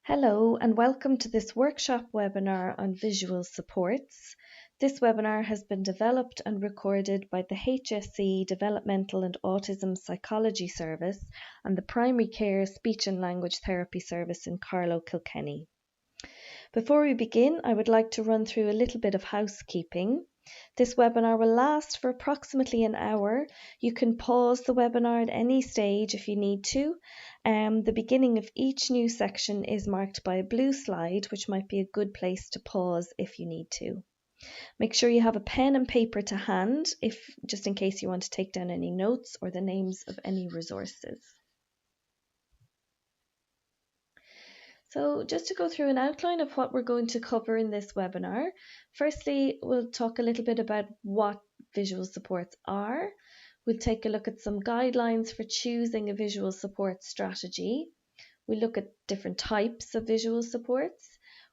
Hello and welcome to this workshop webinar on visual supports. This webinar has been developed and recorded by the HSC Developmental and Autism Psychology Service and the Primary Care Speech and Language Therapy Service in Carlow, Kilkenny. Before we begin, I would like to run through a little bit of housekeeping. This webinar will last for approximately an hour. You can pause the webinar at any stage if you need to. The beginning of each new section is marked by a blue slide, which might be a good place to pause if you need to. Make sure you have a pen and paper to hand, just in case you want to take down any notes or the names of any resources. So just to go through an outline of what we're going to cover in this webinar, firstly, we'll talk a little bit about what visual supports are. We'll take a look at some guidelines for choosing a visual support strategy. We'll look at different types of visual supports.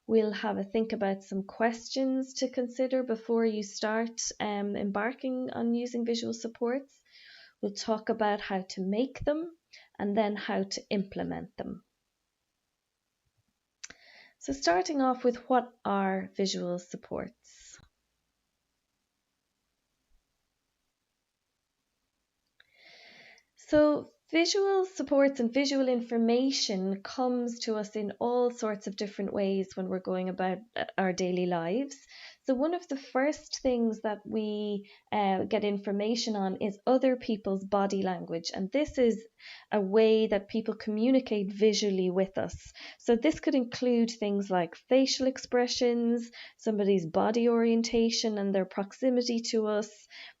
We'll have a think about some questions to consider before you start embarking on using visual supports. We'll talk about how to make them and then how to implement them. So starting off with what are visual supports? So visual supports and visual information comes to us in all sorts of different ways when we're going about our daily lives. So one of the first things that we get information on is other people's body language, and this is a way that people communicate visually with us. So this could include things like facial expressions, somebody's body orientation and their proximity to us,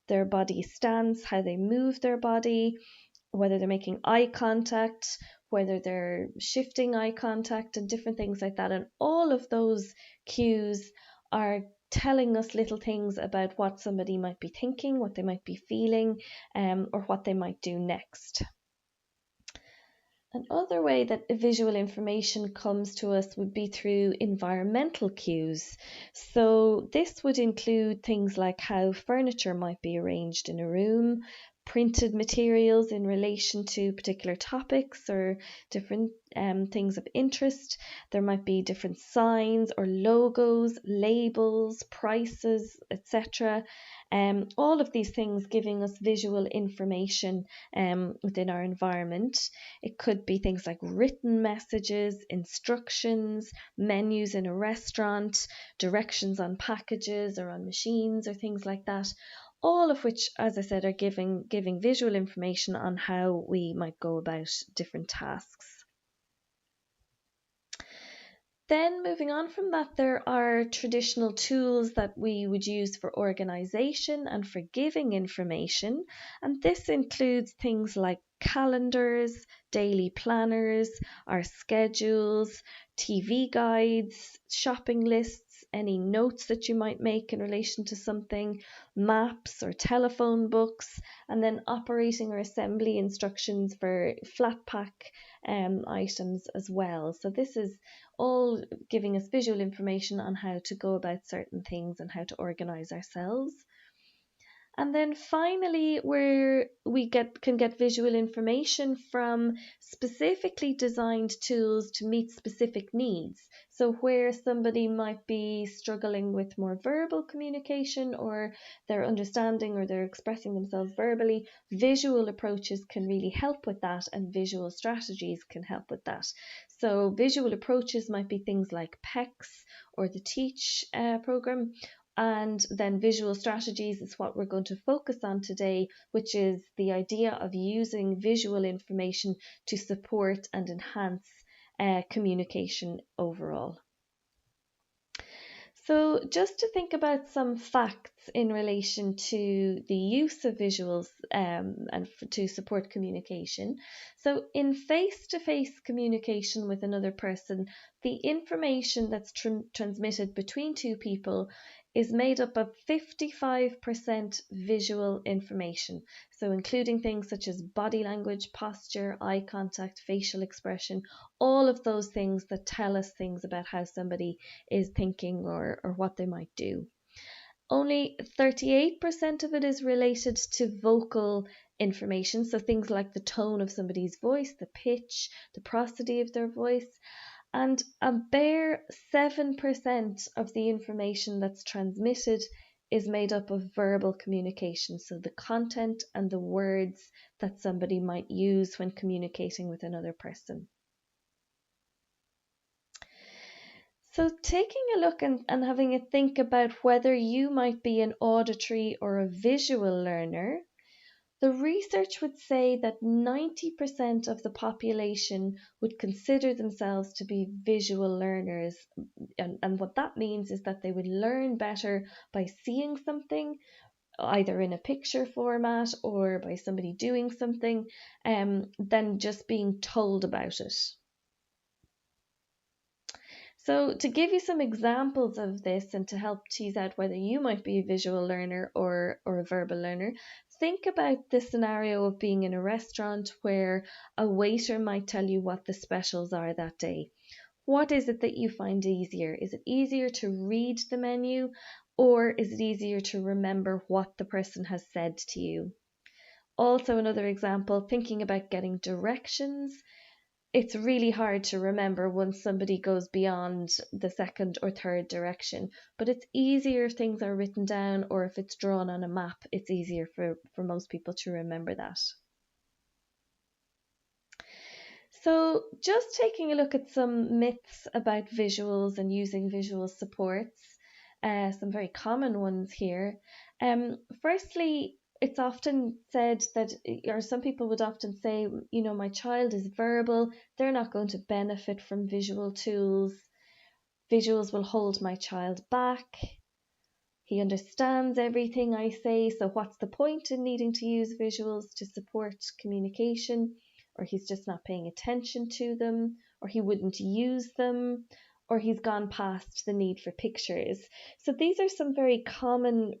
their body stance, how they move their body, whether they're making eye contact, whether they're shifting eye contact and different things like that. And all of those cues are telling us little things about what somebody might be thinking, what they might be feeling, or what they might do next. Another way that visual information comes to us would be through environmental cues. So this would include things like how furniture might be arranged in a room, printed materials in relation to particular topics or different things of interest. There might be different signs or logos, labels, prices, etc. All of these things giving us visual information within our environment. It could be things like written messages, instructions, menus in a restaurant, directions on packages or on machines or things like that. All of which, as I said, are giving visual information on how we might go about different tasks. Then moving on from that, there are traditional tools that we would use for organisation and for giving information, and this includes things like calendars, daily planners, our schedules, TV guides, shopping lists, any notes that you might make in relation to something, maps or telephone books, and then operating or assembly instructions for flat pack items as well. So this is all giving us visual information on how to go about certain things and how to organize ourselves. And then finally, where we can get visual information from specifically designed tools to meet specific needs. So where somebody might be struggling with more verbal communication, or they're understanding or they're expressing themselves verbally, visual approaches can really help with that, and visual strategies can help with that. So visual approaches might be things like PECS or the TEACH program. And then visual strategies is what we're going to focus on today, which is the idea of using visual information to support and enhance communication overall. So just to think about some facts in relation to the use of visuals to support communication. So in face-to-face communication with another person, the information that's transmitted between two people is made up of 55% visual information. So including things such as body language, posture, eye contact, facial expression, all of those things that tell us things about how somebody is thinking or what they might do. Only 38% of it is related to vocal information, so things like the tone of somebody's voice, the pitch, the prosody of their voice. and a bare 7% of the information that's transmitted is made up of verbal communication, so the content and the words that somebody might use when communicating with another person. So taking a look and having a think about whether you might be an auditory or a visual learner, the research would say that 90% of the population would consider themselves to be visual learners. And what that means is that they would learn better by seeing something, either in a picture format or by somebody doing something, than just being told about it. So to give you some examples of this and to help tease out whether you might be a visual learner or a verbal learner, think about the scenario of being in a restaurant where a waiter might tell you what the specials are that day. What is it that you find easier? Is it easier to read the menu, or is it easier to remember what the person has said to you? Also, another example, thinking about getting directions. It's really hard to remember once somebody goes beyond the second or third direction, but it's easier if things are written down or if it's drawn on a map. It's easier for most people to remember that. So just taking a look at some myths about visuals and using visual supports, some very common ones here. Firstly, it's often said that, or some people would often say, my child is verbal, they're not going to benefit from visual tools. Visuals will hold my child back. He understands everything I say, so what's the point in needing to use visuals to support communication? Or he's just not paying attention to them, or he wouldn't use them, or he's gone past the need for pictures. So these are some very common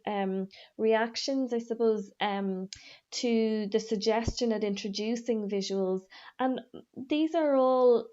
reactions, I suppose, to the suggestion of introducing visuals. And these are all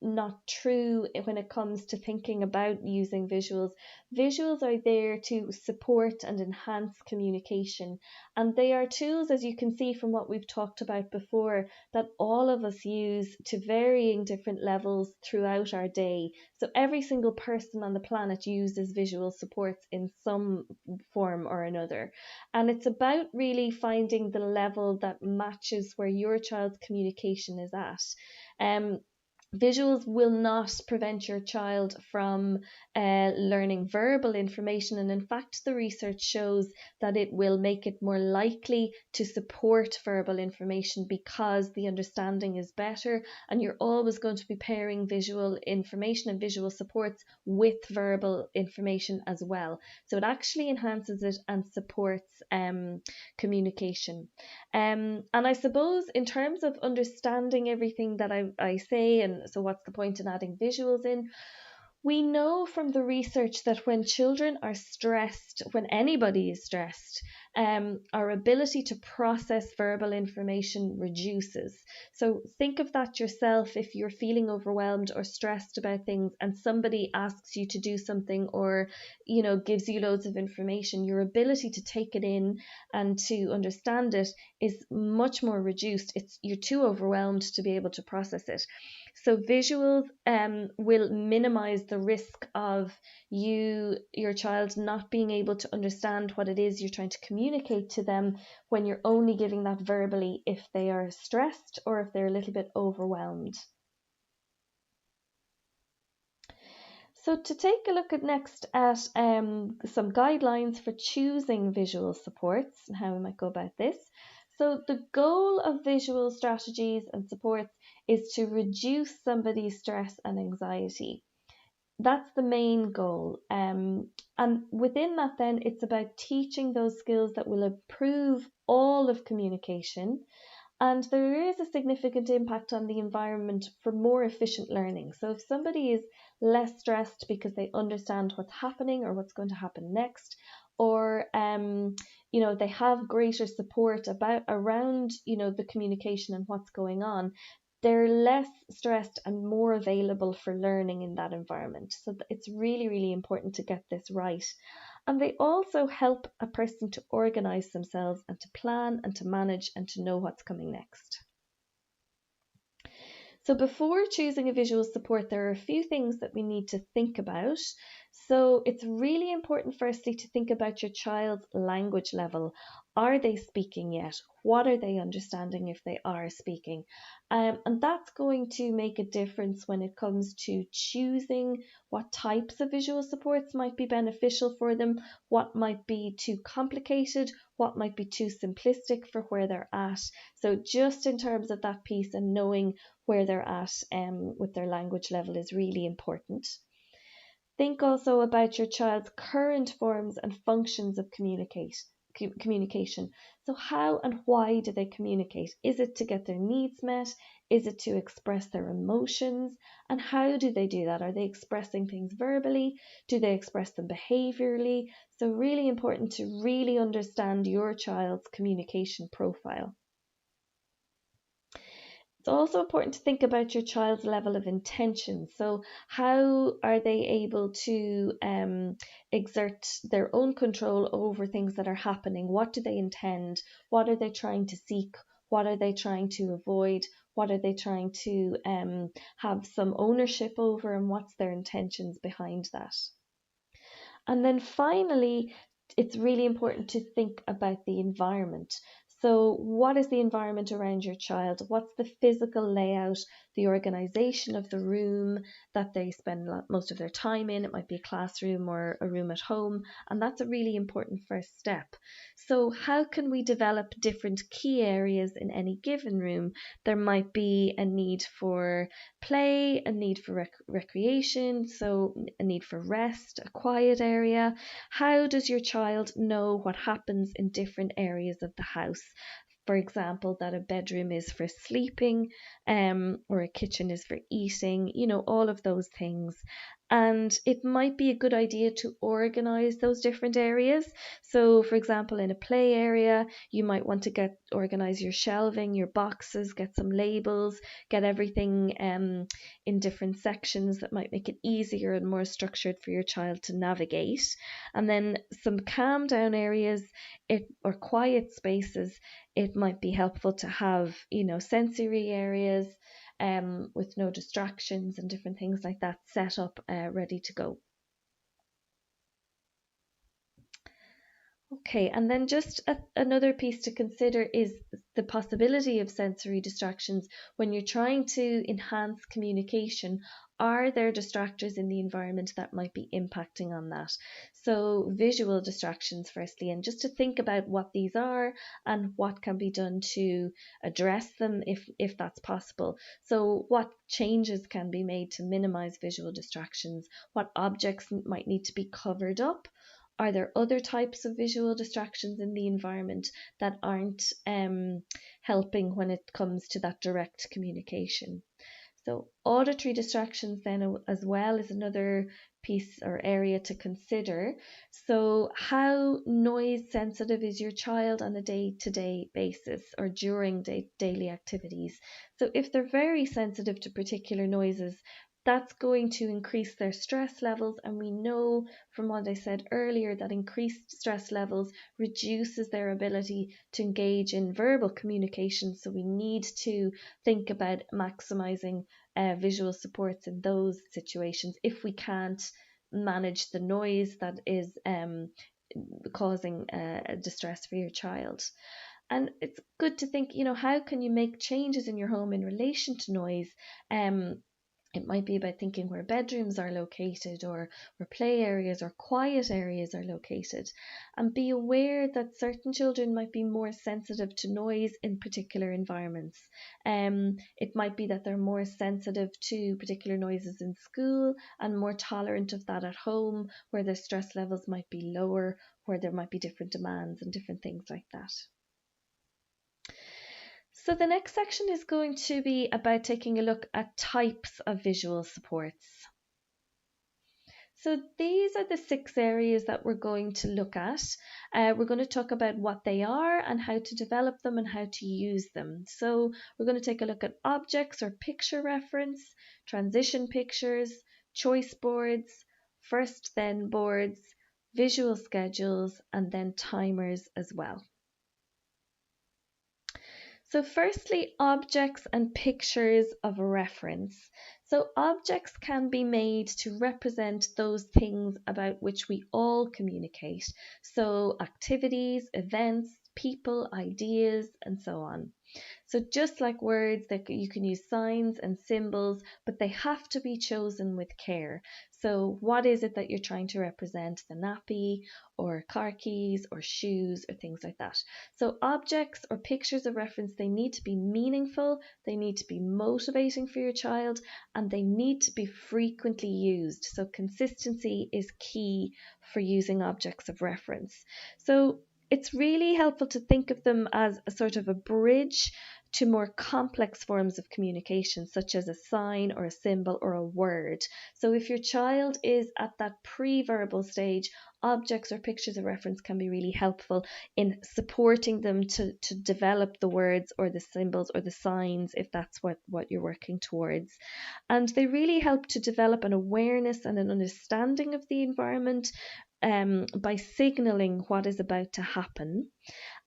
not true when it comes to thinking about using visuals. Visuals are there to support and enhance communication, and they are tools, as you can see from what we've talked about before, that all of us use to varying different levels throughout our day. So every single person on the planet uses visual supports in some form or another, and it's about really finding the level that matches where your child's communication is at. Visuals will not prevent your child from learning verbal information, and in fact the research shows that it will make it more likely to support verbal information because the understanding is better, and you're always going to be pairing visual information and visual supports with verbal information as well. So it actually enhances it and supports communication. And I suppose in terms of understanding everything that I say, and so what's the point in adding visuals in? We know from the research that when children are stressed, when anybody is stressed, our ability to process verbal information reduces. So think of that yourself if you're feeling overwhelmed or stressed about things and somebody asks you to do something or, gives you loads of information, your ability to take it in and to understand it is much more reduced. You're too overwhelmed to be able to process it. So visuals will minimize the risk of your child not being able to understand what it is you're trying to communicate to them when you're only giving that verbally if they are stressed or if they're a little bit overwhelmed. So to take a look at next at some guidelines for choosing visual supports and how we might go about this. So the goal of visual strategies and supports is to reduce somebody's stress and anxiety. That's the main goal. And within that then, it's about teaching those skills that will improve all of communication. And there is a significant impact on the environment for more efficient learning. So if somebody is less stressed because they understand what's happening or what's going to happen next, or they have greater support around the communication and what's going on, they're less stressed and more available for learning in that environment. So it's really, really important to get this right. And they also help a person to organize themselves and to plan and to manage and to know what's coming next. So before choosing a visual support, there are a few things that we need to think about. So it's really important firstly to think about your child's language level. Are they speaking yet? What are they understanding if they are speaking? And that's going to make a difference when it comes to choosing what types of visual supports might be beneficial for them, what might be too complicated, what might be too simplistic for where they're at. So just in terms of that piece and knowing where they're at with their language level is really important. Think also about your child's current forms and functions of communication. So how and why do they communicate? Is it to get their needs met? Is it to express their emotions? And how do they do that? Are they expressing things verbally? Do they express them behaviorally? So really important to really understand your child's communication profile. It's also important to think about your child's level of intention. So, how are they able to exert their own control over things that are happening? What do they intend? What are they trying to seek? What are they trying to avoid? What are they trying to have some ownership over? And what's their intentions behind that? And then finally, it's really important to think about the environment. So, what is the environment around your child? What's the physical layout, the organization of the room that they spend most of their time in? It might be a classroom or a room at home, and that's a really important first step. So, how can we develop different key areas in any given room? There might be a need for play, a need for recreation, so a need for rest, a quiet area. How does your child know what happens in different areas of the house? For example, that a bedroom is for sleeping, or a kitchen is for eating, all of those things. And it might be a good idea to organize those different areas. So, for example, in a play area, you might want to organize your shelving, your boxes, get some labels, get everything in different sections that might make it easier and more structured for your child to navigate. And then some calm down areas, or quiet spaces, it might be helpful to have, sensory areas with no distractions and different things like that set up, ready to go. Okay, and then just another piece to consider is the possibility of sensory distractions when you're trying to enhance communication. Are there distractors in the environment that might be impacting on that? So, visual distractions, firstly, and just to think about what these are and what can be done to address them if that's possible. So, what changes can be made to minimize visual distractions? What objects might need to be covered up? Are there other types of visual distractions in the environment that aren't helping when it comes to that direct communication? So, auditory distractions, then, as well, is another piece or area to consider. So, how noise sensitive is your child on a day-to-day basis or during daily activities? So, if they're very sensitive to particular noises, that's going to increase their stress levels, and we know from what I said earlier that increased stress levels reduces their ability to engage in verbal communication. So we need to think about maximizing visual supports in those situations if we can't manage the noise that is causing distress for your child. And it's good to think, how can you make changes in your home in relation to noise? It might be about thinking where bedrooms are located, or where play areas or quiet areas are located. And be aware that certain children might be more sensitive to noise in particular environments. It might be that they're more sensitive to particular noises in school and more tolerant of that at home, where their stress levels might be lower, where there might be different demands and different things like that. So the next section is going to be about taking a look at types of visual supports. So these are the 6 areas that we're going to look at. We're going to talk about what they are and how to develop them and how to use them. So we're going to take a look at objects or picture reference, transition pictures, choice boards, first then boards, visual schedules, and then timers as well. So firstly, objects and pictures of reference. So objects can be made to represent those things about which we all communicate. So activities, events, people, ideas, and so on. So just like words, that you can use signs and symbols, but they have to be chosen with care. So what is it that you're trying to represent? The nappy or car keys or shoes or things like that. So objects or pictures of reference, they need to be meaningful, they need to be motivating for your child, and they need to be frequently used. So consistency is key for using objects of reference. So it's really helpful to think of them as a sort of a bridge to more complex forms of communication, such as a sign or a symbol or a word. So if your child is at that pre-verbal stage, objects or pictures of reference can be really helpful in supporting them to develop the words or the symbols or the signs, if that's what you're working towards. And they really help to develop an awareness and an understanding of the environment by signaling what is about to happen.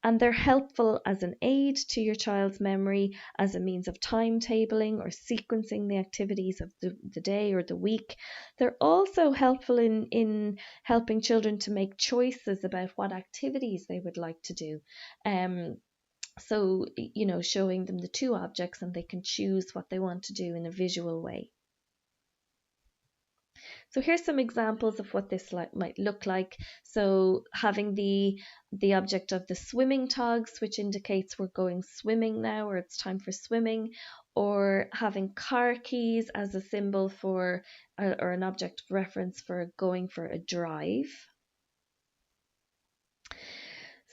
And they're helpful as an aid to your child's memory, as a means of timetabling or sequencing the activities of the day or the week. They're also helpful in helping children to make choices about what activities they would like to do. So, showing them the two objects and they can choose what they want to do in a visual way. So here's some examples of what this might look like. So having the object of the swimming togs, which indicates we're going swimming now, or it's time for swimming, or having car keys as a symbol for, or an object of reference for going for a drive.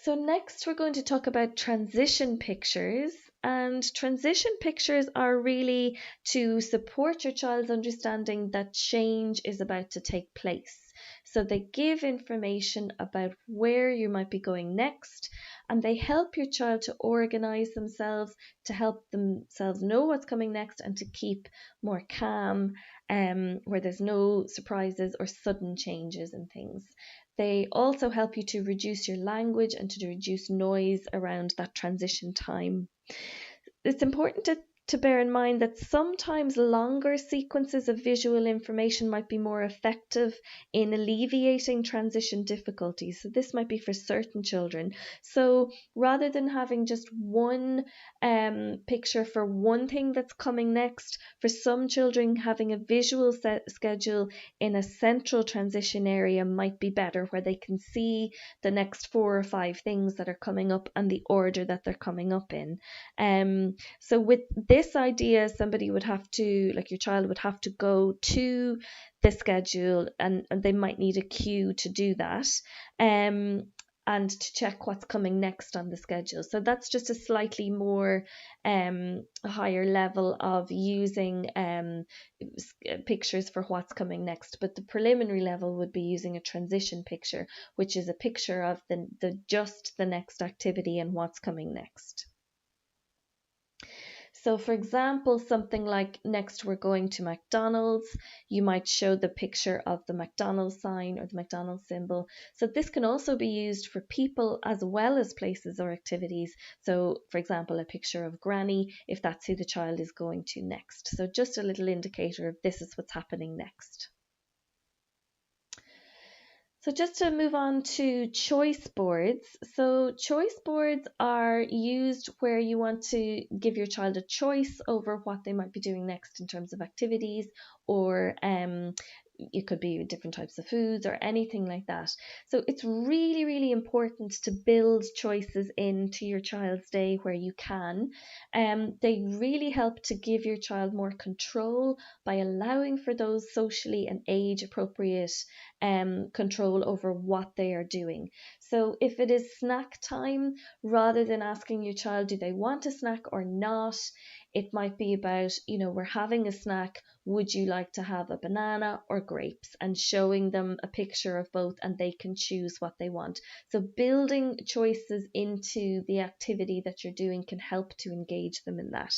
So next we're going to talk about transition pictures, and transition pictures are really to support your child's understanding that change is about to take place. So they give information about where you might be going next, and they help your child to organize themselves, to help themselves know what's coming next and to keep more calm, where there's no surprises or sudden changes in things. They also help you to reduce your language and to reduce noise around that transition time. It's important to bear in mind that sometimes longer sequences of visual information might be more effective in alleviating transition difficulties. So this might be for certain children. So rather than having just one picture for one thing that's coming next, for some children having a visual schedule in a central transition area might be better, where they can see the next 4 or 5 things that are coming up and the order that they're coming up in. So with this idea, somebody would have to, like your child would have to go to the schedule, and they might need a cue to do that. And to check what's coming next on the schedule. So that's just a slightly more higher level of using pictures for what's coming next. But the preliminary level would be using a transition picture, which is a picture of the next activity and what's coming next. So for example, something like next we're going to McDonald's, you might show the picture of the McDonald's sign or the McDonald's symbol. So this can also be used for people as well as places or activities. So for example, a picture of Granny, if that's who the child is going to next. So just a little indicator of this is what's happening next. So just to move on to choice boards. So choice boards are used where you want to give your child a choice over what they might be doing next in terms of activities, or it could be different types of foods or anything like that. So it's really, really important to build choices into your child's day where you can. They really help to give your child more control by allowing for those socially and age appropriate control over what they are doing. So if it is snack time, rather than asking your child, do they want a snack or not? It might be about, we're having a snack. Would you like to have a banana or grapes? And showing them a picture of both, and they can choose what they want. So building choices into the activity that you're doing can help to engage them in that.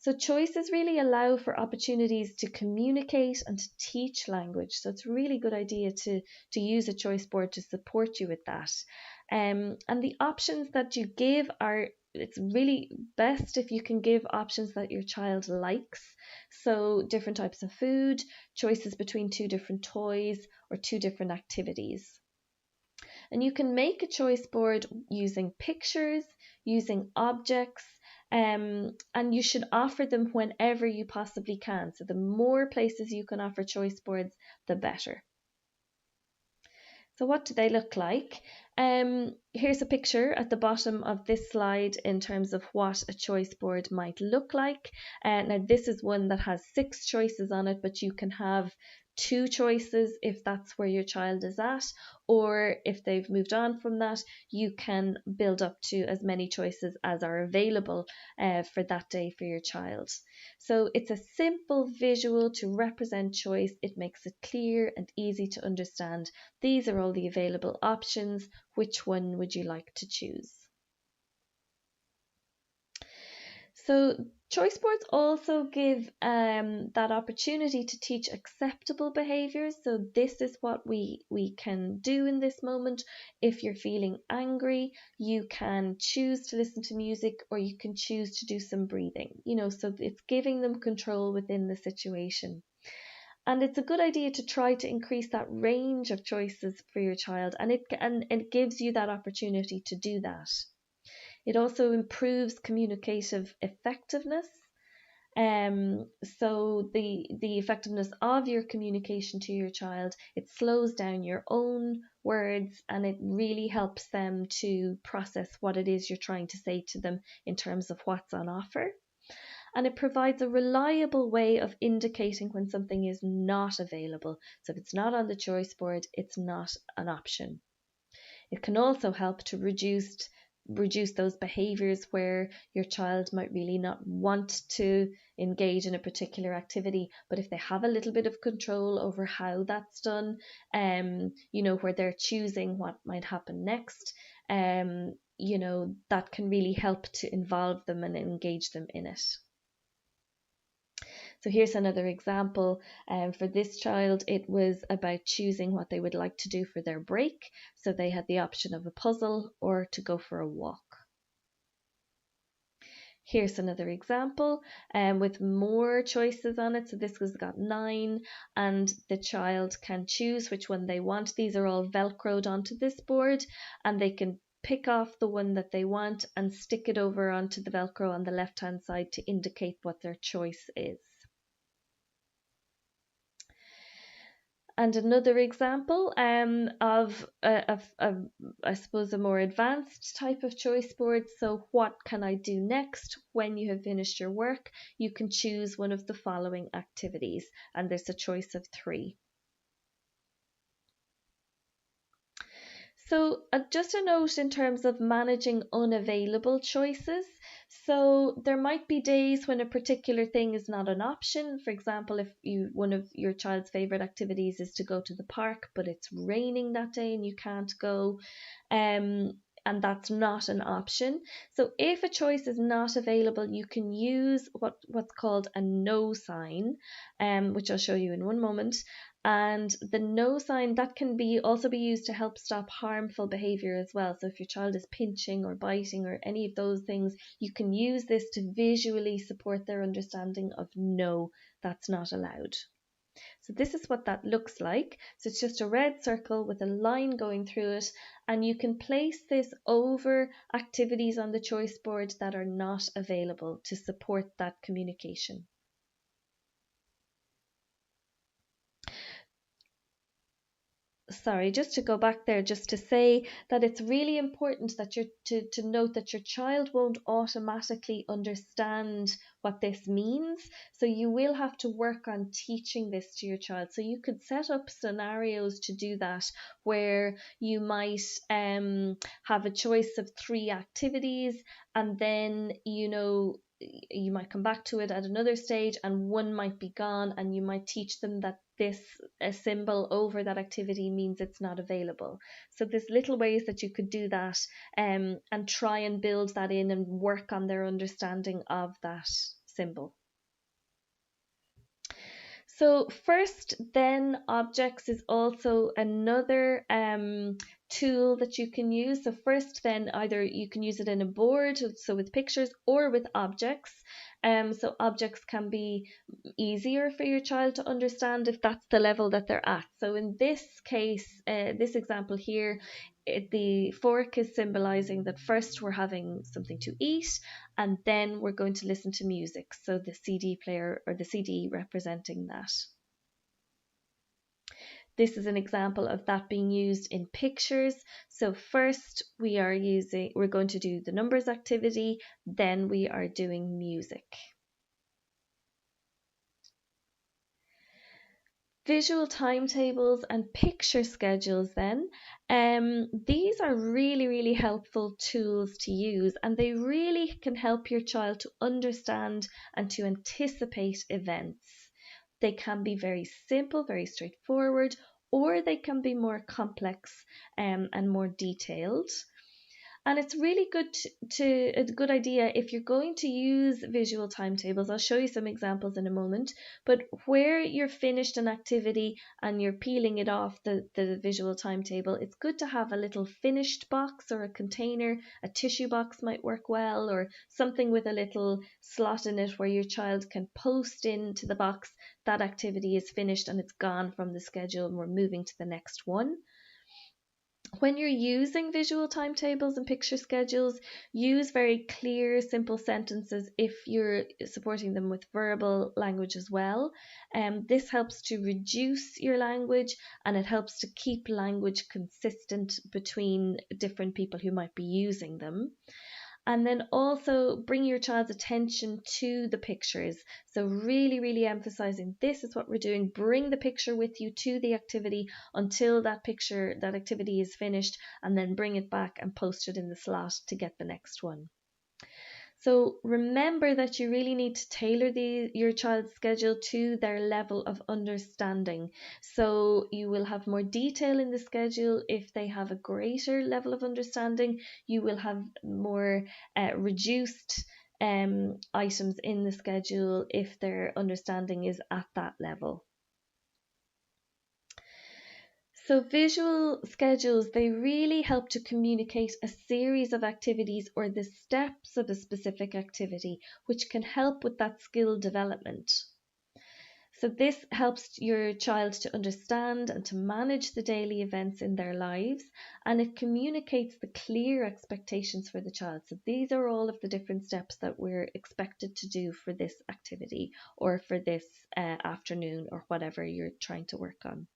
So choices really allow for opportunities to communicate and to teach language. So it's a really good idea to use a choice board to support you with that. And the options that you give are it's really best if you can give options that your child likes. So different types of food, choices between two different toys or two different activities. And you can make a choice board using pictures, using objects, and you should offer them whenever you possibly can. So the more places you can offer choice boards, the better. So what do they look like? Here's a picture at the bottom of this slide in terms of what a choice board might look like. Now this is one that has 6 choices on it, but you can have 2 choices if that's where your child is at, or if they've moved on from that, you can build up to as many choices as are available for that day for your child. So it's a simple visual to represent choice. It makes it clear and easy to understand. These are all the available options. Which one would you like to choose? So choice boards also give that opportunity to teach acceptable behaviours. So this is what we can do in this moment. If you're feeling angry, you can choose to listen to music, or you can choose to do some breathing. So it's giving them control within the situation. And it's a good idea to try to increase that range of choices for your child, and it gives you that opportunity to do that. It also improves communicative effectiveness. So the effectiveness of your communication to your child, it slows down your own words, and it really helps them to process what it is you're trying to say to them in terms of what's on offer. And it provides a reliable way of indicating when something is not available. So if it's not on the choice board, it's not an option. It can also help to reduce those behaviors where your child might really not want to engage in a particular activity, but if they have a little bit of control over how that's done, where they're choosing what might happen next, that can really help to involve them and engage them in it. So here's another example. For this child, it was about choosing what they would like to do for their break. So they had the option of a puzzle or to go for a walk. Here's another example with more choices on it. So this has got 9, and the child can choose which one they want. These are all velcroed onto this board, and they can pick off the one that they want and stick it over onto the velcro on the left hand side to indicate what their choice is. And another example of I suppose, a more advanced type of choice board. So what can I do next? When you have finished your work, you can choose one of the following activities, and there's a choice of 3. So just a note in terms of managing unavailable choices. So there might be days when a particular thing is not an option. For example, if one of your child's favorite activities is to go to the park, but it's raining that day and you can't go, and that's not an option. So if a choice is not available, you can use what's called a no sign, which I'll show you in one moment. And the no sign, that can also be used to help stop harmful behavior as well. So if your child is pinching or biting or any of those things, you can use this to visually support their understanding of no, that's not allowed. So this is what that looks like. So it's just a red circle with a line going through it, and you can place this over activities on the choice board that are not available to support that communication. Sorry, just to go back there, just to say that it's really important that to note that your child won't automatically understand what this means. So you will have to work on teaching this to your child. So you could set up scenarios to do that, where you might have a choice of 3 activities, and then you might come back to it at another stage and one might be gone, and you might teach them that a symbol over that activity means it's not available. So there's little ways that you could do that, and try and build that in and work on their understanding of that symbol. So first then objects is also another tool that you can use. So first, then either you can use it in a board, so with pictures, or with objects. So objects can be easier for your child to understand if that's the level that they're at. So in this case, this example here, the fork is symbolizing that first we're having something to eat, and then we're going to listen to music. So the CD player, or the CD, representing that. This is an example of that being used in pictures. So first we're going to do the numbers activity, then we are doing music. Visual timetables and picture schedules then. These are really helpful tools to use, and they really can help your child to understand and to anticipate events. They can be very simple, very straightforward, or they can be more complex and more detailed. And it's really a good idea if you're going to use visual timetables. I'll show you some examples in a moment, but where you're finished an activity and you're peeling it off the visual timetable, it's good to have a little finished box or a container. A tissue box might work well, or something with a little slot in it where your child can post into the box that activity is finished and it's gone from the schedule and we're moving to the next one. When you're using visual timetables and picture schedules, use very clear, simple sentences if you're supporting them with verbal language as well. This helps to reduce your language, and it helps to keep language consistent between different people who might be using them. And then also bring your child's attention to the pictures. So really emphasizing this is what we're doing. Bring the picture with you to the activity until that activity is finished, and then bring it back and post it in the slot to get the next one. So remember that you really need to tailor your child's schedule to their level of understanding. So you will have more detail in the schedule if they have a greater level of understanding. You will have more reduced items in the schedule if their understanding is at that level. So visual schedules, they really help to communicate a series of activities or the steps of a specific activity, which can help with that skill development. So this helps your child to understand and to manage the daily events in their lives, and it communicates the clear expectations for the child. So these are all of the different steps that we're expected to do for this activity or for this afternoon or whatever you're trying to work on.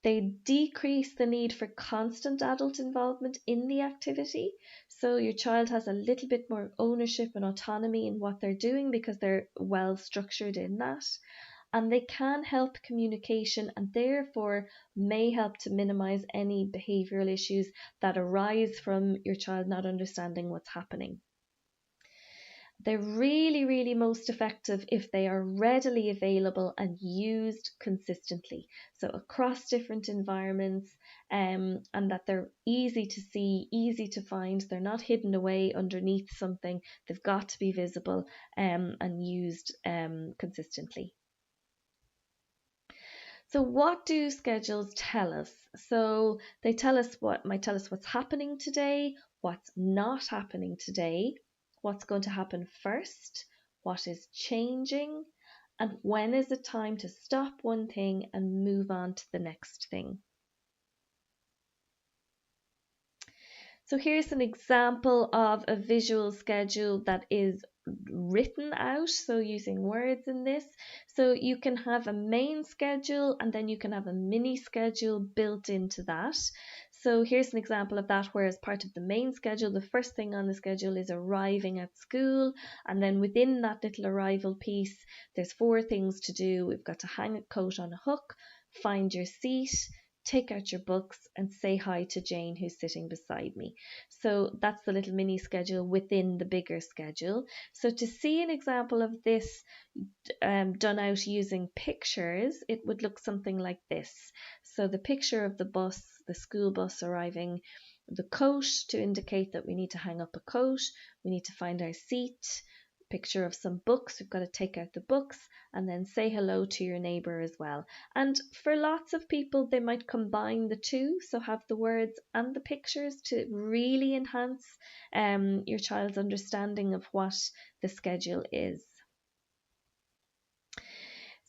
They decrease the need for constant adult involvement in the activity. So your child has a little bit more ownership and autonomy in what they're doing because they're well structured in that. And they can help communication and therefore may help to minimize any behavioral issues that arise from your child not understanding what's happening. They're really most effective if they are readily available and used consistently. So across different environments, and that they're easy to see, easy to find. They're not hidden away underneath something. They've got to be visible and used consistently. So what do schedules tell us? So they might tell us what's happening today, what's not happening today, what's going to happen first, what is changing, and when is it time to stop one thing and move on to the next thing. So here's an example of a visual schedule that is written out, so using words in this. So you can have a main schedule and then you can have a mini schedule built into that. So here's an example of that, where as part of the main schedule, the first thing on the schedule is arriving at school, and then within that little arrival piece, there's 4 things to do. We've got to hang a coat on a hook, find your seat, take out your books, and say hi to Jane, who's sitting beside me. So that's the little mini schedule within the bigger schedule. So to see an example of this done out using pictures, it would look something like this. So the picture of the bus, the school bus arriving, the coat to indicate that we need to hang up a coat, we need to find our seat, picture of some books. We've got to take out the books and then say hello to your neighbour as well. And for lots of people, they might combine the two, so have the words and the pictures to really enhance your child's understanding of what the schedule is.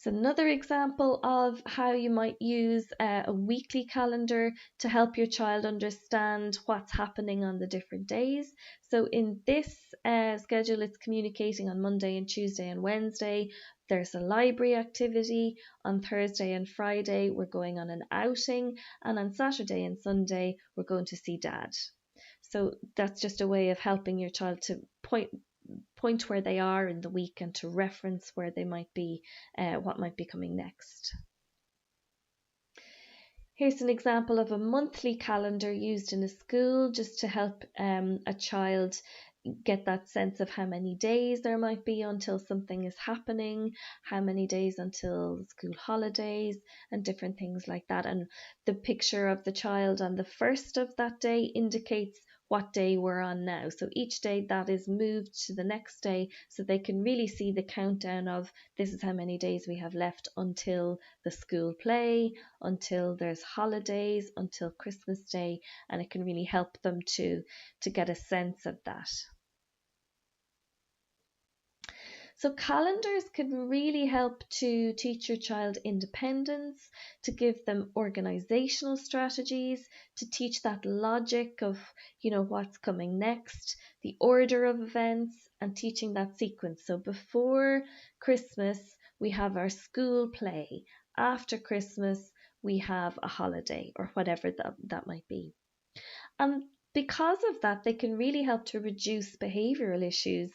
So another example of how you might use a weekly calendar to help your child understand what's happening on the different days. So in this schedule, it's communicating on Monday and Tuesday and Wednesday. There's a library activity. On Thursday and Friday, we're going on an outing. And on Saturday and Sunday, we're going to see Dad. So that's just a way of helping your child to point where they are in the week and to reference where they might be, what might be coming next. Here's an example of a monthly calendar used in a school just to help a child get that sense of how many days there might be until something is happening, how many days until school holidays, and different things like that. And the picture of the child on the first of that day indicates what day we're on now. So each day that is moved to the next day, so they can really see the countdown of this is how many days we have left until the school play, until there's holidays, until Christmas Day, and it can really help them to get a sense of that. So calendars can really help to teach your child independence, to give them organizational strategies, to teach that logic of, what's coming next, the order of events, and teaching that sequence. So before Christmas, we have our school play. After Christmas, we have a holiday or whatever that might be. And because of that, they can really help to reduce behavioural issues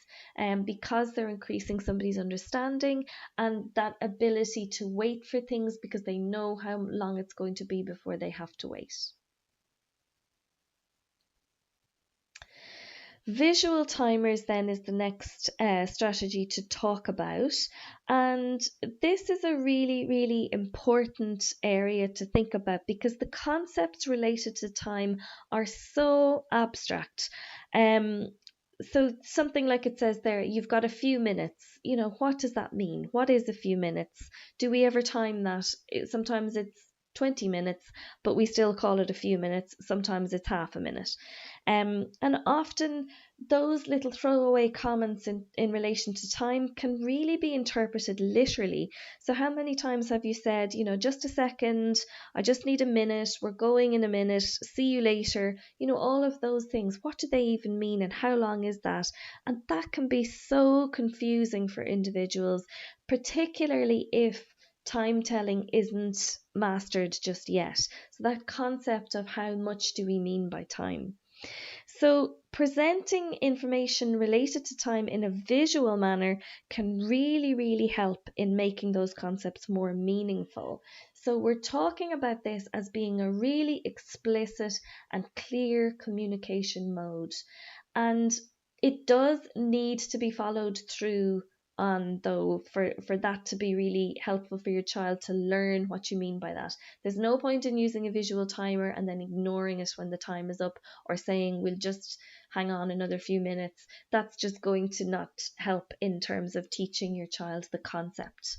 because they're increasing somebody's understanding and that ability to wait for things because they know how long it's going to be before they have to wait. Visual timers then is the next strategy to talk about, and this is a really, really important area to think about because the concepts related to time are so abstract. So something like it says there, you've got a few minutes. What does that mean? What is a few minutes? Do we ever time that? Sometimes it's 20 minutes, but we still call it a few minutes. Sometimes it's half a minute. And often those little throwaway comments in relation to time can really be interpreted literally. So how many times have you said, just a second, I just need a minute, we're going in a minute, see you later, all of those things. What do they even mean and how long is that? And that can be so confusing for individuals, particularly if time telling isn't mastered just yet. So that concept of how much do we mean by time. So presenting information related to time in a visual manner can really, really help in making those concepts more meaningful. So we're talking about this as being a really explicit and clear communication mode. And it does need to be followed through on though for that to be really helpful for your child to learn what you mean by that. There's no point in using a visual timer and then ignoring it when the time is up or saying we'll just hang on another few minutes. That's just going to not help in terms of teaching your child the concept.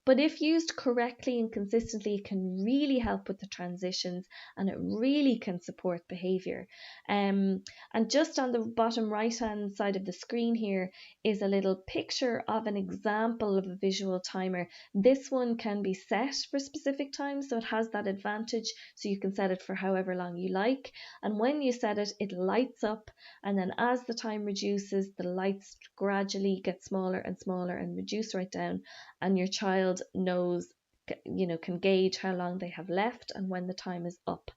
But if used correctly and consistently, it can really help with the transitions and it really can support behaviour. And just on the bottom right hand side of the screen here is a little picture of an example of a visual timer. This one can be set for specific times, so it has that advantage, so you can set it for however long you like. And when you set it, it lights up, and then as the time reduces, the lights gradually get smaller and smaller and reduce right down, and your child knows, can gauge how long they have left and when the time is up.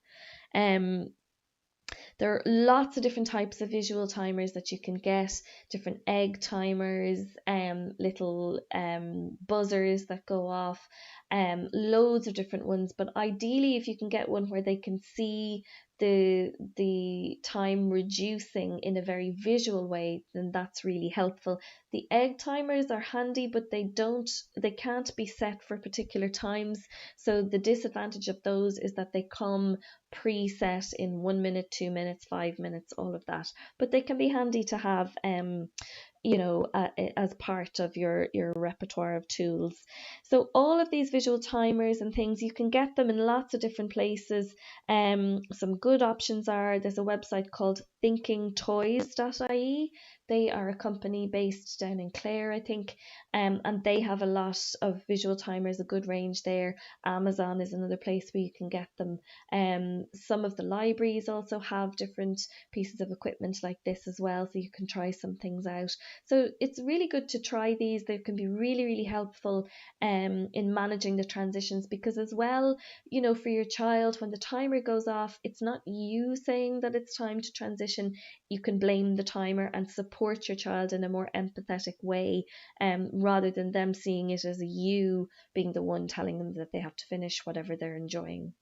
There are lots of different types of visual timers that you can get, different egg timers, little buzzers that go off, loads of different ones. But ideally, if you can get one where they can see the time reducing in a very visual way, then that's really helpful. The egg timers are handy, but they can't be set for particular times. So the disadvantage of those is that they come preset in 1 minute, 2 minutes, 5 minutes, all of that. But they can be handy to have as part of your repertoire of tools. So all of these visual timers and things, you can get them in lots of different places. Some good options are, there's a website called thinkingtoys.ie. They are a company based down in Clare, I think, and they have a lot of visual timers, a good range there. Amazon is another place where you can get them. Some of the libraries also have different pieces of equipment like this as well, so you can try some things out. So it's really good to try these. They can be really, really helpful in managing the transitions, because as well, for your child, when the timer goes off, it's not you saying that it's time to transition. You can blame the timer and support your child in a more empathetic way, rather than them seeing it as you being the one telling them that they have to finish whatever they're enjoying.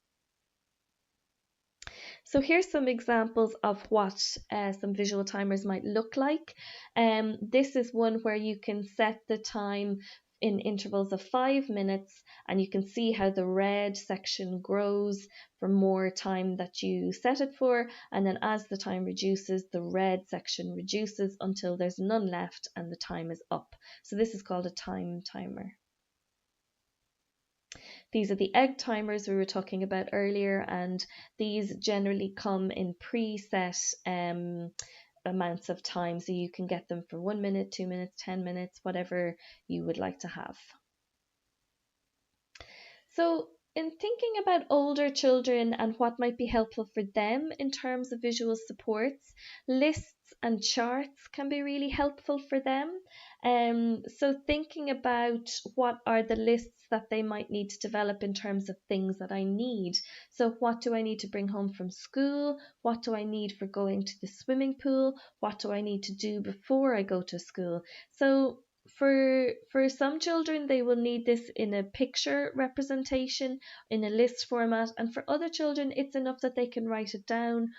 So here's some examples of what some visual timers might look like. This is one where you can set the time in intervals of 5 minutes, and you can see how the red section grows for more time that you set it for, and then as the time reduces, the red section reduces until there's none left and the time is up. So this is called a time timer. These are the egg timers we were talking about earlier, and these generally come in preset amounts of time, so you can get them for 1 minute, 2 minutes, 10 minutes, whatever you would like to have. So in thinking about older children and what might be helpful for them in terms of visual supports, lists and charts can be really helpful for them. So thinking about what are the lists that they might need to develop in terms of things that I need. So what do I need to bring home from school? What do I need for going to the swimming pool? What do I need to do before I go to school? So for some children, they will need this in a picture representation, in a list format, and for other children it's enough that they can write it down,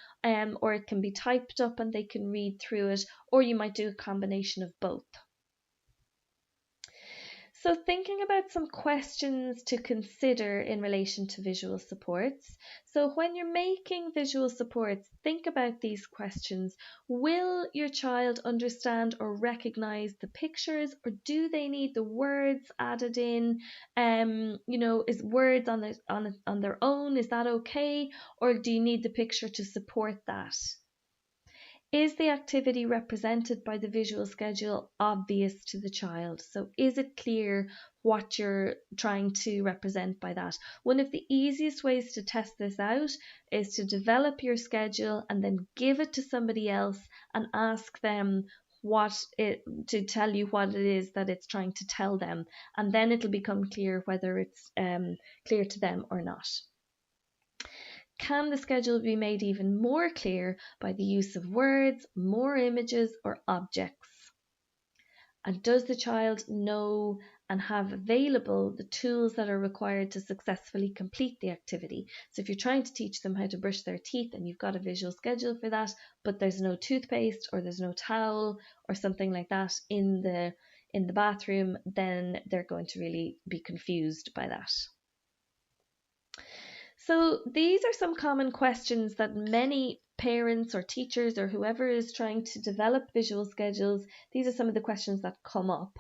or it can be typed up and they can read through it, or you might do a combination of both. So thinking about some questions to consider in relation to visual supports. So when you're making visual supports, think about these questions. Will your child understand or recognize the pictures, or do they need the words added in? Is words on their own, is that okay? Or do you need the picture to support that? Is the activity represented by the visual schedule obvious to the child? So is it clear what you're trying to represent by that? One of the easiest ways to test this out is to develop your schedule and then give it to somebody else and ask them to tell you what it is that it's trying to tell them, and then it'll become clear whether it's clear to them or not. Can the schedule be made even more clear by the use of words, more images, or objects? And does the child know and have available the tools that are required to successfully complete the activity? So if you're trying to teach them how to brush their teeth and you've got a visual schedule for that, but there's no toothpaste or there's no towel or something like that in the bathroom, then they're going to really be confused by that. So these are some common questions that many parents or teachers or whoever is trying to develop visual schedules, these are some of the questions that come up.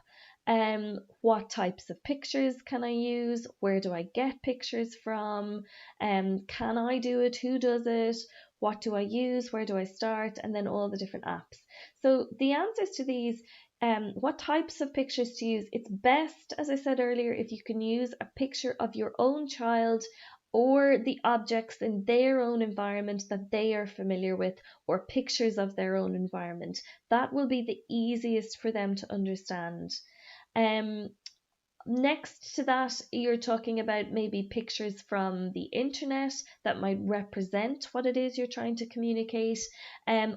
What types of pictures can I use? Where do I get pictures from? Can I do it? Who does it? What do I use? Where do I start? And then all the different apps. So the answers to these, what types of pictures to use, it's best, as I said earlier, if you can use a picture of your own child or the objects in their own environment that they are familiar with, or pictures of their own environment. That will be the easiest for them to understand. Next to that, you're talking about maybe pictures from the internet that might represent what it is you're trying to communicate,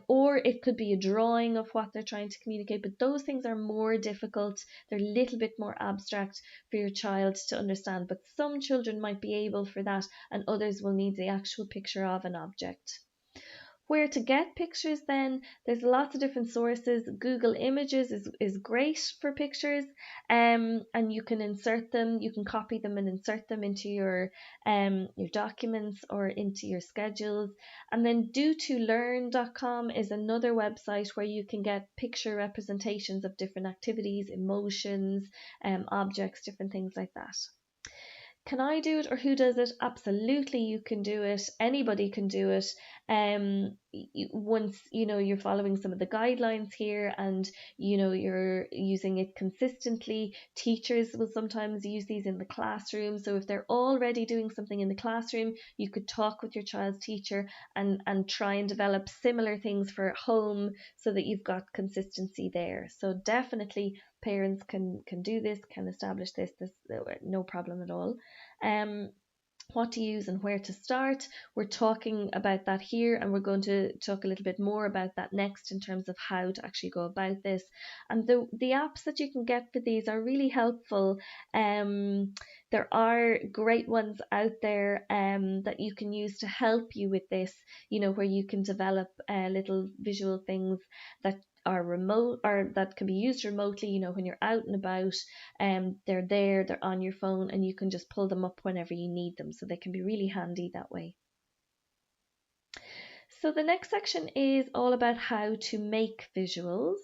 or it could be a drawing of what they're trying to communicate, but those things are more difficult. They're a little bit more abstract for your child to understand, but some children might be able for that and others will need the actual picture of an object. Where to get pictures then, there's lots of different sources. Google Images is great for pictures, and you can insert them, you can copy them and insert them into your documents or into your schedules. And then do2learn.com is another website where you can get picture representations of different activities, emotions, objects, different things like that. Can I do it or who does it? Absolutely, you can do it. Anybody can do it. Once you're following some of the guidelines here, and you're using it consistently. Teachers will sometimes use these in the classroom. So if they're already doing something in the classroom, you could talk with your child's teacher and try and develop similar things for home so that you've got consistency there. So definitely parents can do this, can establish this, no problem at all. What to use and where to start, we're talking about that here, and we're going to talk a little bit more about that next in terms of how to actually go about this. And the apps that you can get for these are really helpful. There are great ones out there that you can use to help you with this, where you can develop little visual things that are remote or that can be used remotely, when you're out and about. They're on your phone and you can just pull them up whenever you need them, so they can be really handy that way. So the next section is all about how to make visuals.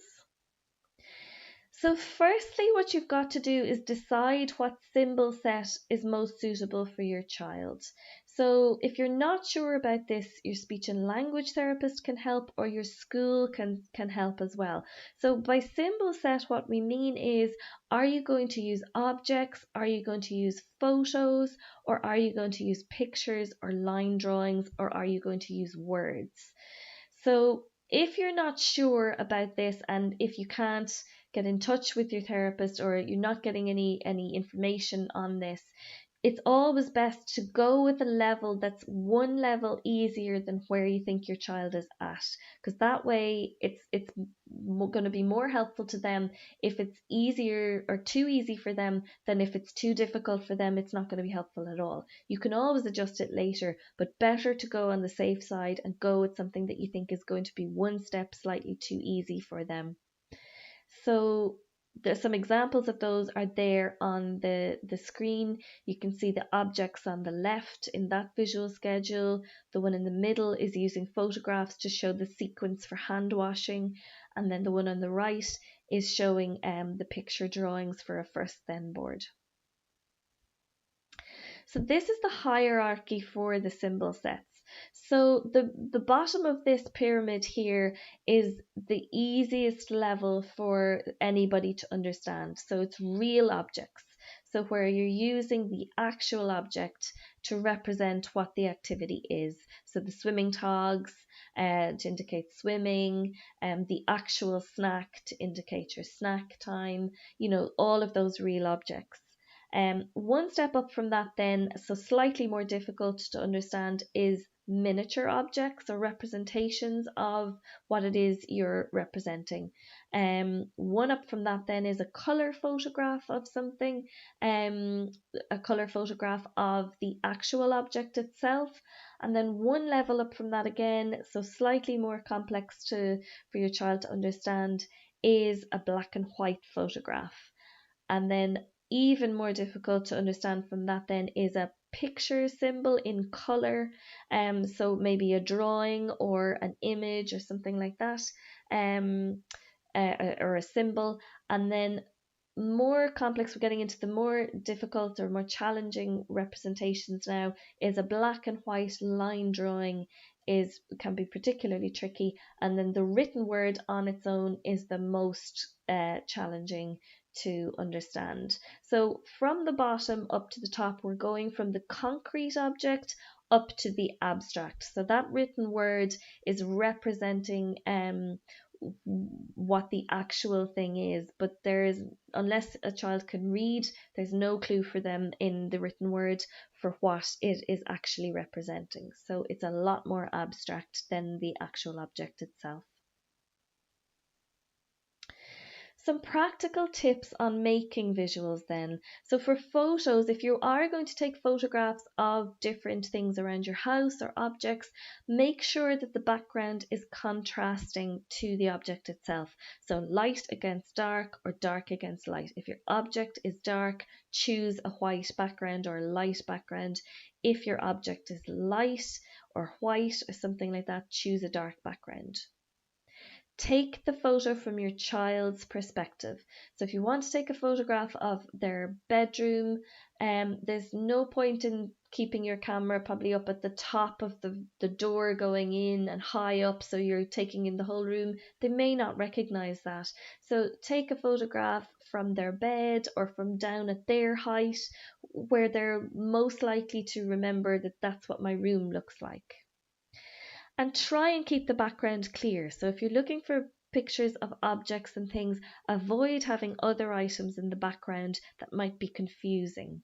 So firstly, what you've got to do is decide what symbol set is most suitable for your child. So if you're not sure about this, your speech and language therapist can help, or your school can help as well. So by symbol set, what we mean is, are you going to use objects? Are you going to use photos? Or are you going to use pictures or line drawings? Or are you going to use words? So if you're not sure about this, and if you can't get in touch with your therapist, or you're not getting any information on this, it's always best to go with a level that's one level easier than where you think your child is at, because that way it's going to be more helpful to them if it's easier or too easy for them than if it's too difficult for them. It's not going to be helpful at all. You can always adjust it later, but better to go on the safe side and go with something that you think is going to be one step slightly too easy for them. So there's some examples of those are there on the screen. You can see the objects on the left in that visual schedule. The one in the middle is using photographs to show the sequence for hand washing. And then the one on the right is showing the picture drawings for a first then board. So this is the hierarchy for the symbol sets. So the bottom of this pyramid here is the easiest level for anybody to understand. So it's real objects. So where you're using the actual object to represent what the activity is. So the swimming togs to indicate swimming, the actual snack to indicate your snack time, all of those real objects. One step up from that then, so slightly more difficult to understand, is miniature objects or representations of what it is you're representing. One up from that then is a colour photograph of something, a colour photograph of the actual object itself. And then one level up from that again, so slightly more complex for your child to understand, is a black and white photograph. And then even more difficult to understand from that then is a picture symbol in color, so maybe a drawing or an image or something like that, or a symbol. And then more complex, we're getting into the more difficult or more challenging representations now, is a black and white line drawing can be particularly tricky, and then the written word on its own is the most challenging to understand. So from the bottom up to the top, we're going from the concrete object up to the abstract. So that written word is representing what the actual thing is, but unless a child can read, there's no clue for them in the written word for what it is actually representing. So it's a lot more abstract than the actual object itself. Some practical tips on making visuals then. So for photos, if you are going to take photographs of different things around your house or objects, make sure that the background is contrasting to the object itself. So light against dark or dark against light. If your object is dark, choose a white background or a light background. If your object is light or white or something like that, choose a dark background. Take the photo from your child's perspective. So if you want to take a photograph of their bedroom, there's no point in keeping your camera probably up at the top of the door going in and high up so you're taking in the whole room. They may not recognize that. So take a photograph from their bed or from down at their height where they're most likely to remember that that's what my room looks like. And try and keep the background clear. So if you're looking for pictures of objects and things, avoid having other items in the background that might be confusing.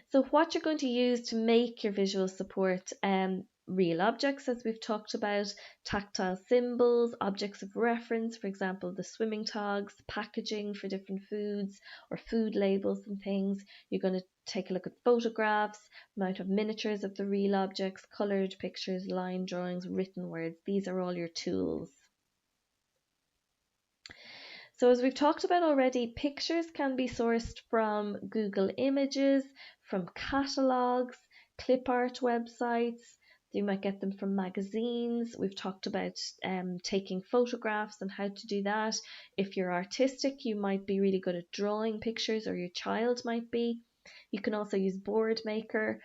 So what you're going to use to make your visual support real objects, as we've talked about, tactile symbols, objects of reference, for example, the swimming togs, packaging for different foods or food labels and things. You're going to take a look at photographs, might have miniatures of the real objects, coloured pictures, line drawings, written words. These are all your tools. So as we've talked about already, pictures can be sourced from Google Images, from catalogues, clip art websites. You might get them from magazines. We've talked about taking photographs and how to do that. If you're artistic, you might be really good at drawing pictures, or your child might be. You can also use Boardmaker,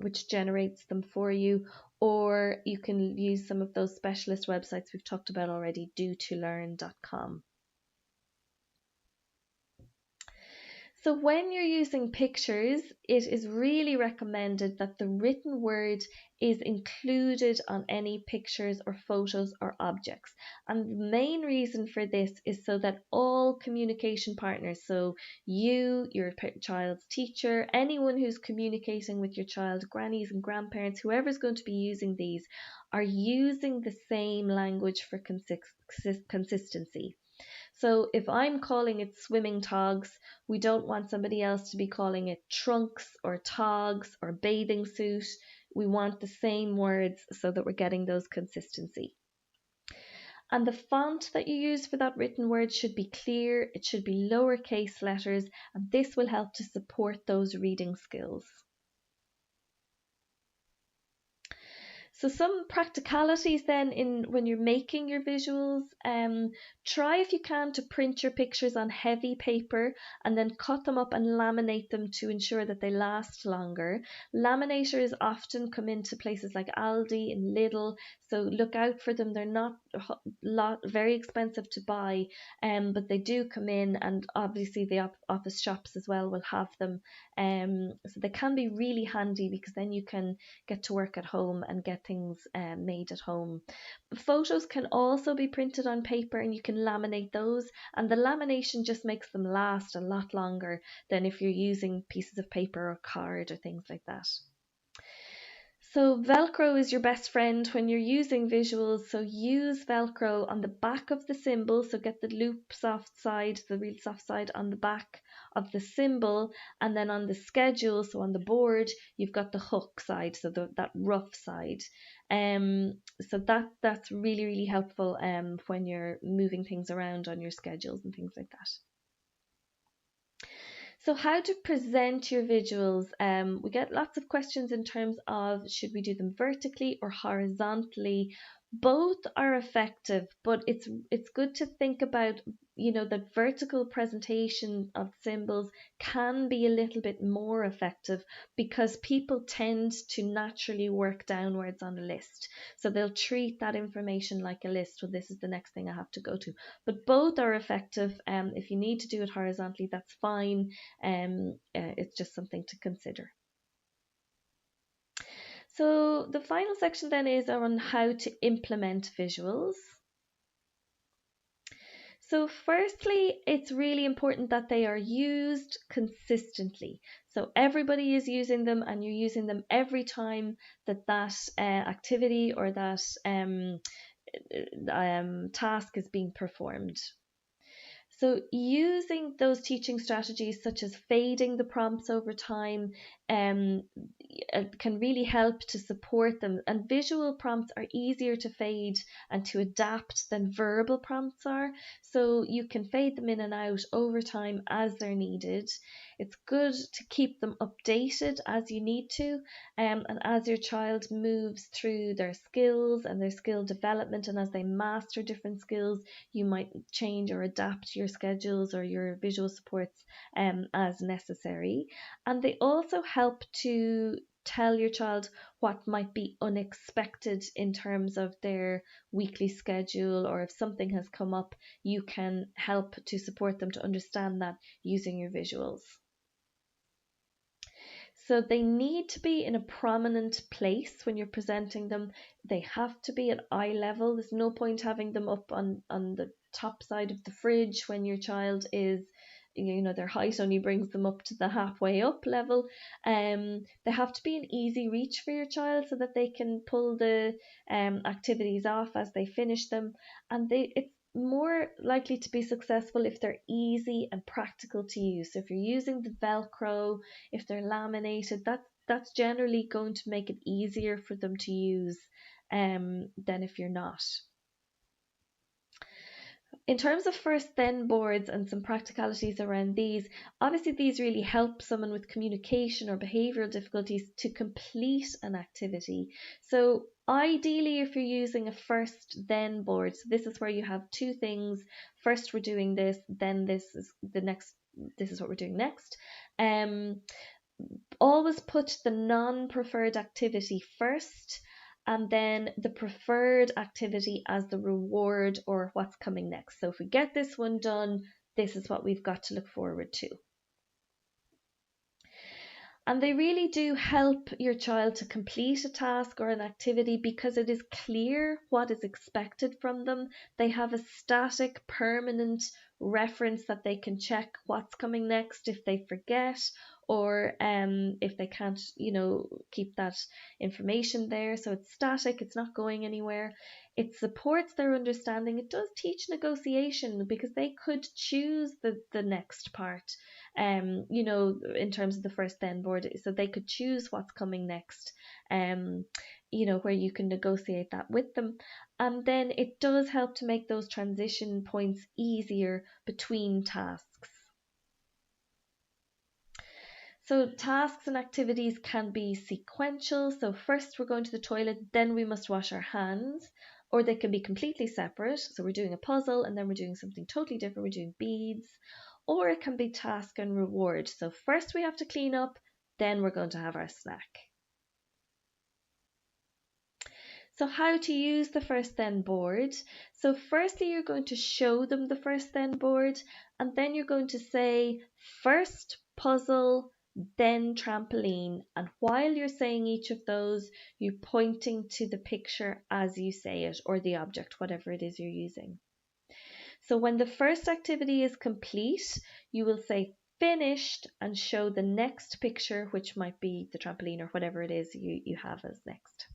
which generates them for you, or you can use some of those specialist websites we've talked about already, do2learn.com. So when you're using pictures, it is really recommended that the written word is included on any pictures or photos or objects. And the main reason for this is so that all communication partners, so you, your child's teacher, anyone who's communicating with your child, grannies and grandparents, whoever's going to be using these, are using the same language for consistency. So if I'm calling it swimming togs, we don't want somebody else to be calling it trunks or togs or bathing suit. We want the same words so that we're getting those consistency. And the font that you use for that written word should be clear, it should be lowercase letters, and this will help to support those reading skills. So some practicalities then in when you're making your visuals, try if you can to print your pictures on heavy paper and then cut them up and laminate them to ensure that they last longer. Laminators often come into places like Aldi and Lidl, so look out for them. They're not very expensive to buy, but they do come in, and obviously the office shops as well will have them. So they can be really handy because then you can get to work at home and get things made at home. Photos can also be printed on paper and you can laminate those, and the lamination just makes them last a lot longer than if you're using pieces of paper or card or things like that. So Velcro is your best friend when you're using visuals, so use Velcro on the back of the symbol, so get the loop soft side, the real soft side on the back of the symbol, and then on the schedule, so on the board, you've got the hook side, so that rough side. So that's really helpful when you're moving things around on your schedules and things like that. So how to present your visuals? We get lots of questions in terms of should we do them vertically or horizontally. Both are effective, but it's good to think about, that vertical presentation of symbols can be a little bit more effective because people tend to naturally work downwards on a list. So they'll treat that information like a list. Well, this is the next thing I have to go to. But both are effective. If you need to do it horizontally, that's fine. It's just something to consider. So the final section then is on how to implement visuals. So firstly, it's really important that they are used consistently. So everybody is using them and you're using them every time that activity or that task is being performed. So, using those teaching strategies, such as fading the prompts over time, um, can really help to support them. And visual prompts are easier to fade and to adapt than verbal prompts are. So, you can fade them in and out over time as they're needed. It's good to keep them updated as you need to, and as your child moves through their skills and their skill development, and as they master different skills, you might change or adapt your schedules or your visual supports as necessary. And they also help to tell your child what might be unexpected in terms of their weekly schedule, or if something has come up, you can help to support them to understand that using your visuals. So they need to be in a prominent place when you're presenting them. They have to be at eye level. There's no point having them up on the top side of the fridge when your child is, their height only brings them up to the halfway up level. They have to be an easy reach for your child so that they can pull the activities off as they finish them. And it's more likely to be successful if they're easy and practical to use. So if you're using the Velcro, if they're laminated, that's generally going to make it easier for them to use than if you're not. In terms of first then boards and some practicalities around these, obviously these really help someone with communication or behavioural difficulties to complete an activity. So ideally, if you're using a first then board, so this is where you have two things. First we're doing this, then this is what we're doing next. Always put the non-preferred activity first, and then the preferred activity as the reward or what's coming next. So if we get this one done, this is what we've got to look forward to. And they really do help your child to complete a task or an activity because it is clear what is expected from them. They have a static, permanent reference that they can check what's coming next if they forget, or if they can't, keep that information there. So it's static, it's not going anywhere. It supports their understanding. It does teach negotiation because they could choose the next part, in terms of the first then board. So they could choose what's coming next, where you can negotiate that with them. And then it does help to make those transition points easier between tasks. So tasks and activities can be sequential. So first we're going to the toilet, then we must wash our hands. Or they can be completely separate. So we're doing a puzzle and then we're doing something totally different. We're doing beads. Or it can be task and reward. So first we have to clean up, then we're going to have our snack. So how to use the first then board. So firstly, you're going to show them the first then board, and then you're going to say first puzzle, then trampoline. And while you're saying each of those, you're pointing to the picture as you say it, or the object, whatever it is you're using. So when the first activity is complete, you will say finished and show the next picture, which might be the trampoline or whatever it is you have as next.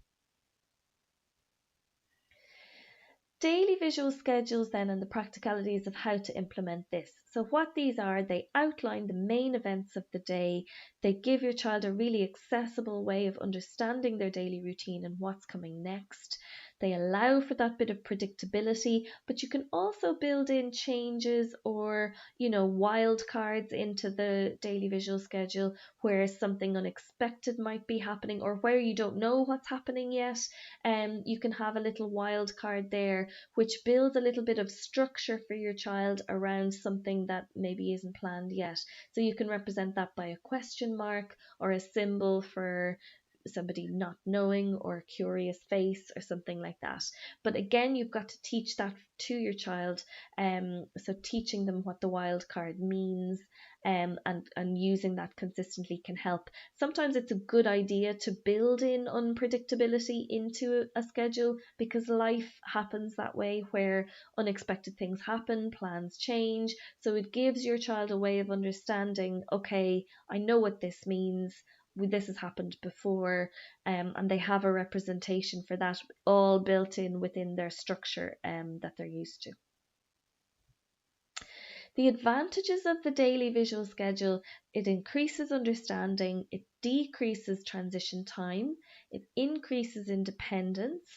Daily visual schedules then, and the practicalities of how to implement this. So what these are, they outline the main events of the day. They give your child a really accessible way of understanding their daily routine and what's coming next. They allow for that bit of predictability, but you can also build in changes or, wild cards into the daily visual schedule where something unexpected might be happening, or where you don't know what's happening yet. You can have a little wild card there, which builds a little bit of structure for your child around something that maybe isn't planned yet. So you can represent that by a question mark or a symbol for somebody not knowing, or a curious face or something like that. But again, you've got to teach that to your child, so teaching them what the wild card means, and using that consistently can help. Sometimes it's a good idea to build in unpredictability into a schedule, because life happens that way, where unexpected things happen, plans change. So it gives your child a way of understanding, okay, I know what this means. this has happened before, and they have a representation for that all built in within their structure that they're used to. The advantages of the daily visual schedule: it increases understanding, it decreases transition time, it increases independence,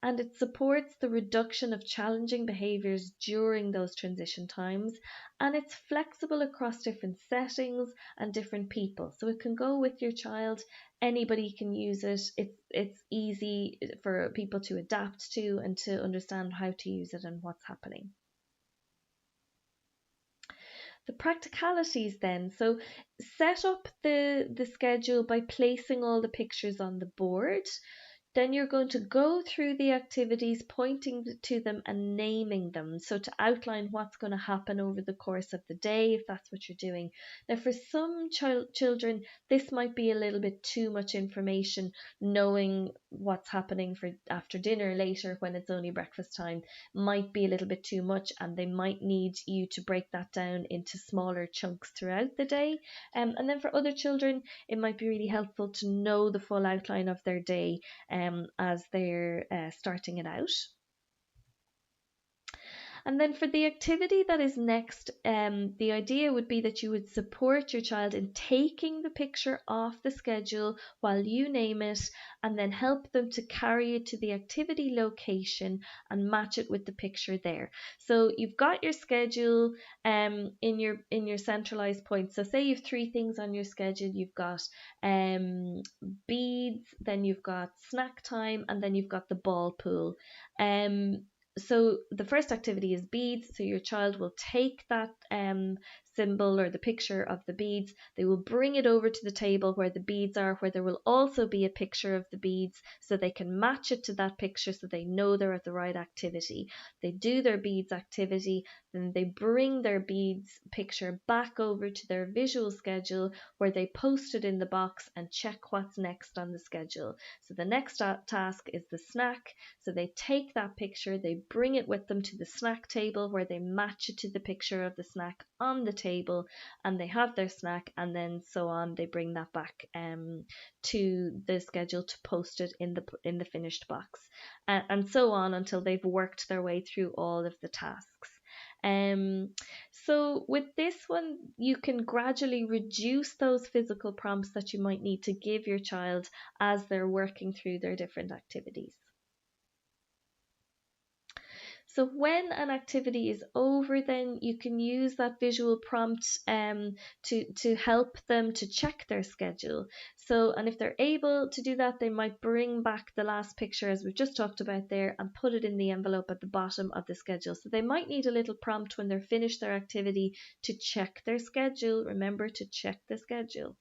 and it supports the reduction of challenging behaviours during those transition times, and it's flexible across different settings and different people. So it can go with your child, anybody can use it. It's easy for people to adapt to and to understand how to use it and what's happening. The practicalities then. So set up the schedule by placing all the pictures on the board. Then you're going to go through the activities, pointing to them and naming them. So to outline what's going to happen over the course of the day, if that's what you're doing. Now, for some children, this might be a little bit too much information, knowing what's happening for after dinner later when it's only breakfast time might be a little bit too much, and they might need you to break that down into smaller chunks throughout the day. And then for other children, it might be really helpful to know the full outline of their day as they're starting it out. And then for the activity that is next, the idea would be that you would support your child in taking the picture off the schedule while you name it, and then help them to carry it to the activity location and match it with the picture there. So you've got your schedule in your centralized point. So say you've 3 things on your schedule. You've got beads, then you've got snack time, and then you've got the ball pool. So the first activity is beads. So your child will take that symbol or the picture of the beads. They will bring it over to the table where the beads are, where there will also be a picture of the beads, so they can match it to that picture so they know they're at the right activity. They do their beads activity, then they bring their beads picture back over to their visual schedule, where they post it in the box and check what's next on the schedule. So the next task is the snack. So they take that picture, they bring it with them to the snack table, where they match it to the picture of the snack on the table, and they have their snack, and then so on. They bring that back to the schedule to post it in the finished box, and so on until they've worked their way through all of the tasks. So with this one, you can gradually reduce those physical prompts that you might need to give your child as they're working through their different activities. So when an activity is over, then you can use that visual prompt to help them to check their schedule. So, and if they're able to do that, they might bring back the last picture, as we've just talked about there, and put it in the envelope at the bottom of the schedule. So they might need a little prompt when they're finished their activity to check their schedule. Remember to check the schedule.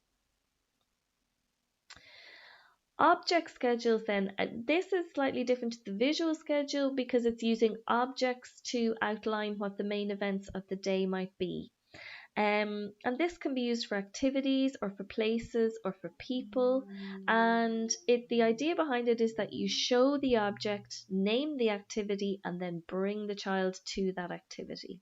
Object schedules then, this is slightly different to the visual schedule because it's using objects to outline what the main events of the day might be. And this can be used for activities or for places or for people. And the idea behind it is that you show the object, name the activity, and then bring the child to that activity.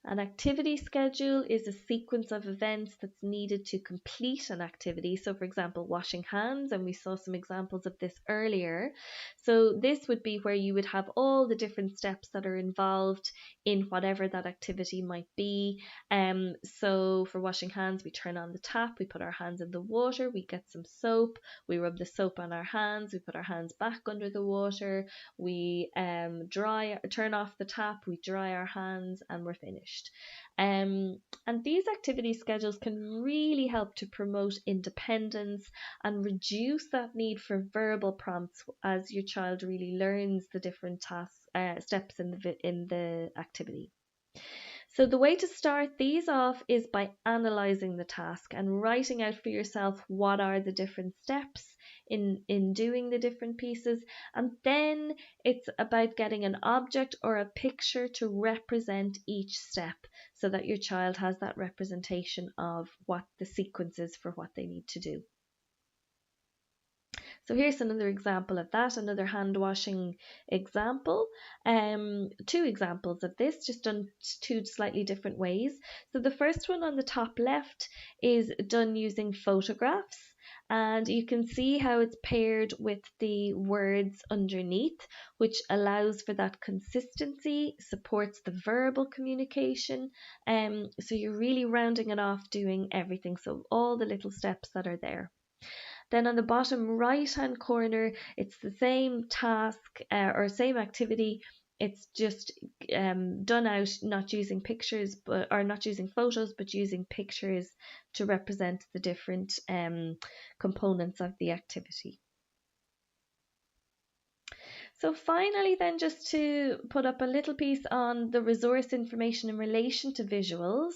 An activity schedule is a sequence of events that's needed to complete an activity. So, for example, washing hands, and we saw some examples of this earlier. So this would be where you would have all the different steps that are involved in whatever that activity might be. So for washing hands, we turn on the tap, we put our hands in the water, we get some soap, we rub the soap on our hands, we put our hands back under the water, we turn off the tap, we dry our hands, and we're finished. And these activity schedules can really help to promote independence and reduce that need for verbal prompts as your child really learns the different steps in the activity. So the way to start these off is by analysing the task and writing out for yourself what are the different steps in doing the different pieces. And then it's about getting an object or a picture to represent each step so that your child has that representation of what the sequence is for what they need to do. So here's another example of that, another hand washing example. Two examples of this, just done two slightly different ways. So the first one on the top left is done using photographs, and you can see how it's paired with the words underneath, which allows for that consistency, supports the verbal communication. So you're really rounding it off, doing everything. So all the little steps that are there. Then on the bottom right hand corner, it's the same task or same activity. It's just done out not using pictures, but or not using photos, but using pictures to represent the different components of the activity. So finally then, just to put up a little piece on the resource information in relation to visuals.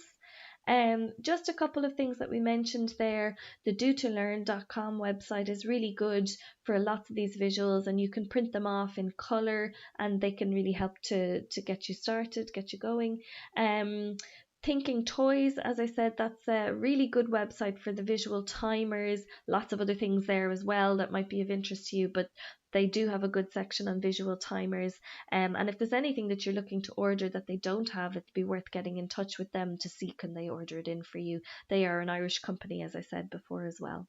Just a couple of things that we mentioned there. The do2learn.com website is really good for lots of these visuals, and you can print them off in colour, and they can really help to get you started, get you going. Thinking Toys, as I said, that's a really good website for the visual timers. Lots of other things there as well that might be of interest to you, but they do have a good section on visual timers. And if there's anything that you're looking to order that they don't have, it'd be worth getting in touch with them to see can they order it in for you. They are an Irish company, as I said before as well.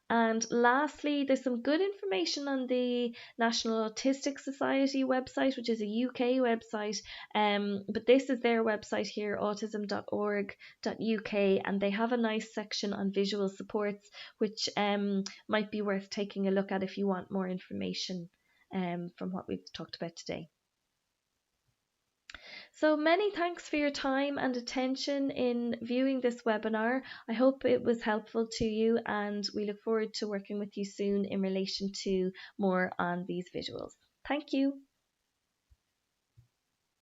And lastly, there's some good information on the National Autistic Society website, which is a UK website. But this is their website here, autism.org.uk, and they have a nice section on visual supports, which might be worth taking a look at if you want more information from what we've talked about today. So many thanks for your time and attention in viewing this webinar. I hope it was helpful to you, and we look forward to working with you soon in relation to more on these visuals. Thank you.